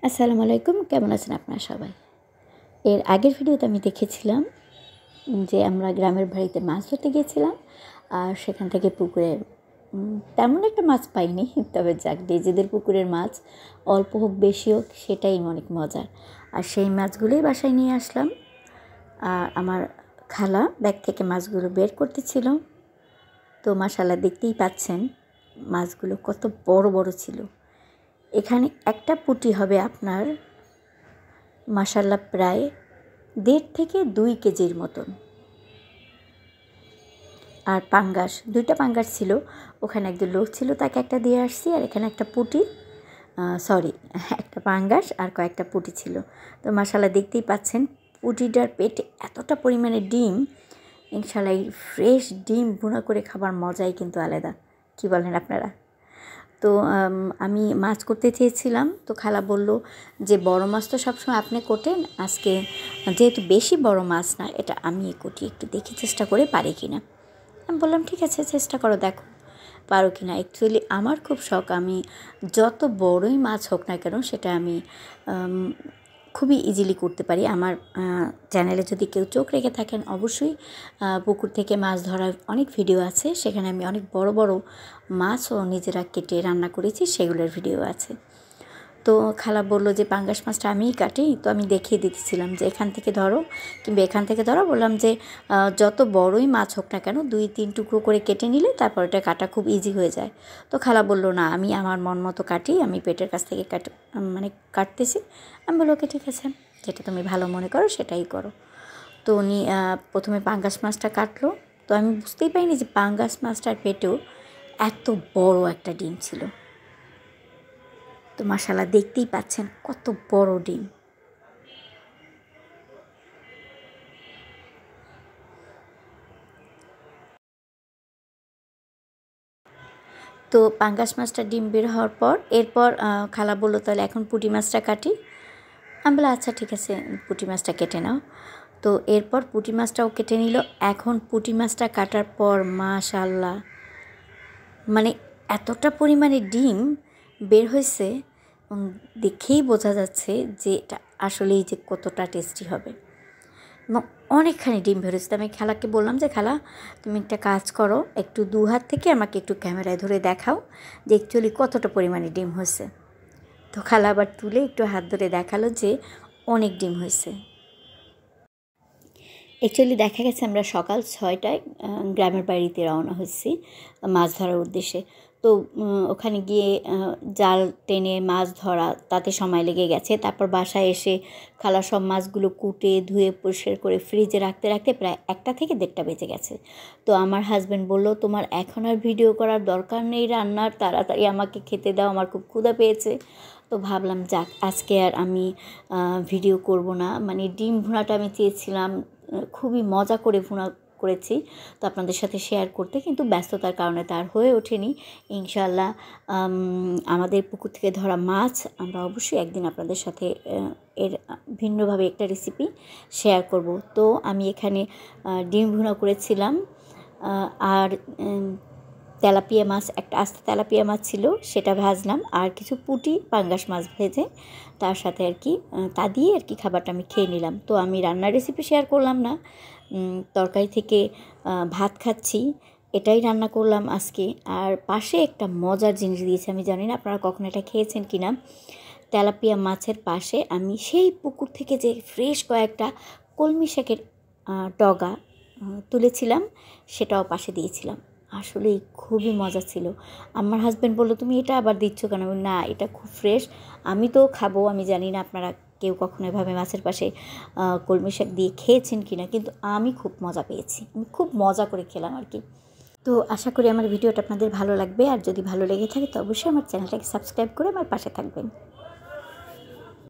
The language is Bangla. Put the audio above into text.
আসসালামু আলাইকুম, কেমন আছেন আপনারা সবাই? এর আগের ভিডিওতে আমি দেখেছিলাম যে আমরা গ্রামের বাড়িতে মাছ ধরতে গিয়েছিলাম। আর সেখান থেকে পুকুরে তেমন একটা মাছ পাইনি, তবে যাক নিজেদের পুকুরের মাছ অল্প হোক বেশি হোক সেটাই অনেক মজার। আর সেই মাছগুলোই বাসায় নিয়ে আসলাম। আর আমার খালা ব্যাগ থেকে মাছগুলো বের করতেছিল। তো মাশাআল্লাহ দেখতেই পাচ্ছেন মাছগুলো কত বড় বড় ছিল। এখানে একটা পুঁটি হবে আপনার মাশাআল্লাহ প্রায় 1.5 থেকে 2 কেজির মতন। আর পাঙ্গাস, 2টা পাঙ্গাস ছিল। ওখানে একজন লোক ছিল, তাকে একটা দিয়ে আসছি। আর এখানে একটা পুঁটি, একটা পাঙ্গাস আর কয়েকটা পুঁটি ছিল। তো মাশাআল্লাহ দেখতেই পাচ্ছেন পুঁটিটার পেটে এতটা পরিমাণে ডিম। ইনশাআল্লাহ এই ফ্রেশ ডিম ভুনা করে খাবার মজাই কিন্তু আলাদা। কি বলেন আপনারা? তো আমি মাছ করতে চেয়েছিলাম, তো খালা বলল যে বড় মাছ তো সবসময় আপনি কোটেন, আজকে যেহেতু বেশি বড় মাছ না, এটা আমি কুটি একটু দেখি চেষ্টা করে পারি কি না। আমি বললাম ঠিক আছে, চেষ্টা করো, দেখো পারো কি না। অ্যাকচুয়ালি আমার খুব শখ, আমি যত বড়ই মাছ হোক না কেন সেটা আমি খুবই ইজিলি করতে পারি। আমার চ্যানেলে যদি কেউ চোখ রেখে থাকেন অবশ্যই পুকুর থেকে মাছ ধরার অনেক ভিডিও আছে, সেখানে আমি অনেক বড় বড় মাছও নিজেরা কেটে রান্না করেছি, সেগুলোর ভিডিও আছে। তো খালা বললো যে পাঙ্গাস মাছটা আমিই কাটি। তো আমি দেখিয়ে দিতেছিলাম যে এখান থেকে ধরো কিংবা এখান থেকে ধরো। বললাম যে যত বড়ই মাছ হোক না কেন 2-3 টুকরো করে কেটে নিলে তারপর এটা কাটা খুব ইজি হয়ে যায়। তো খালা বললো না, আমি আমার মন মতো কাটি, আমি পেটের কাছ থেকে কাটতেছি। আমি বললো ওকে ঠিক আছে, যেটা তুমি ভালো মনে করো সেটাই করো। তো উনি প্রথমে পাঙ্গাস মাছটা কাটলো। তো আমি বুঝতেই পারিনি যে পাঙ্গাস মাছটার পেটেও এত বড় একটা ডিম ছিল। তো মাশাআল্লাহ দেখতেই পাচ্ছেন কত বড় ডিম। তো পাঙ্গাস মাছটা ডিম বের হওয়ার পর এরপর খালা বললো তাহলে এখন পুঁটি মাছটা কাটি। আমি বললাম আচ্ছা ঠিক আছে, পুঁটি মাছটা কেটে নাও। তো এরপর পুঁটি মাছটাও কেটে নিল। এখন পুঁটি মাছটা কাটার পর মাশাআল্লাহ মানে এতটা পরিমাণে ডিম বের হয়েছে, দেখেই বোঝা যাচ্ছে যে এটা আসলেই যে কতটা টেস্টি হবে। এবং অনেকখানি ডিম বেরোচ্ছে। আমি খালাকে বললাম যে খালা তুমি একটা কাজ করো, একটু 2 হাত থেকে আমাকে একটু ক্যামেরায় ধরে দেখাও যে অ্যাকচুয়ালি কতটা পরিমাণে ডিম হয়েছে। তো খালা আবার তুলে একটু হাত ধরে দেখালো যে অনেক ডিম হয়েছে। অ্যাকচুয়ালি দেখা গেছে আমরা সকাল 6টায় গ্রামের বাড়িতে রওনা হচ্ছি মাছ ধরার উদ্দেশ্যে। তো ওখানে গিয়ে জাল টেনে মাছ ধরা, তাতে সময় লেগে গেছে। তারপর বাসায় এসে খালা সব মাছগুলো কুটে ধুয়ে পরিষ্কার করে ফ্রিজে রাখতে রাখতে প্রায় 1টা থেকে 1:30 বেজে গেছে। তো আমার হাজব্যান্ড বলল তোমার এখন আর ভিডিও করার দরকার নেই রান্নার, তাড়াতাড়ি আমাকে খেতে দাও, আমার খুব ক্ষুধা পেয়েছে। তো ভাবলাম যাক আজকে আর আমি ভিডিও করব না। মানে ডিম ভুনাটা আমি চেয়েছিলাম খুবই মজা করে ভুনা করেছি, তো আপনাদের সাথে শেয়ার করতে, কিন্তু ব্যস্ততার কারণে তার হয়ে ওঠেনি। ইনশাআল্লাহ আমাদের পুকুর থেকে ধরা মাছ আমরা অবশ্যই একদিন আপনাদের সাথে এর ভিন্নভাবে একটা রেসিপি শেয়ার করব। তো আমি এখানে ডিম ভুনা করেছিলাম। আর তেলাপিয়া মাছ, একটা আস্ত তেলাপিয়া মাছ ছিল, সেটা ভাজলাম। আর কিছু পুঁটি পাঙ্গাস মাছ ভেজে তার সাথে আর কি তা দিয়ে আর কি খাবারটা আমি খেয়ে নিলাম। তো আমি রান্নার রেসিপি শেয়ার করলাম না, তরকারি থেকে ভাত খাচ্ছি, এটাই রান্না করলাম আজকে। আর পাশে একটা মজার জিনিস দিয়েছে, আমি জানি না আপনারা কখনো এটা খেয়েছেন কি না। তেলাপিয়া মাছের পাশে আমি সেই পুকুর থেকে যে ফ্রেশ কয়েকটা কলমি শাকের ডগা তুলেছিলাম, সেটাও পাশে দিয়েছিলাম। আসলেই খুবই মজা ছিল। আমার হাজব্যান্ড বললো তুমি এটা আবার দিচ্ছ কেন? না, এটা খুব ফ্রেশ, আমি তো খাবো। আমি জানি না আপনারা কেউ কখনো এভাবে মাছের পাশে কলমি শাক দিয়ে খেয়েছেন কি না, কিন্তু আমি খুব মজা পেয়েছি, আমি খুব মজা করে খেলাম আর কি। তো আশা করি আমার ভিডিওটা আপনাদের ভালো লাগবে। আর যদি ভালো লেগে থাকে তো অবশ্যই আমার চ্যানেলটাকে সাবস্ক্রাইব করে আমার পাশে থাকবেন।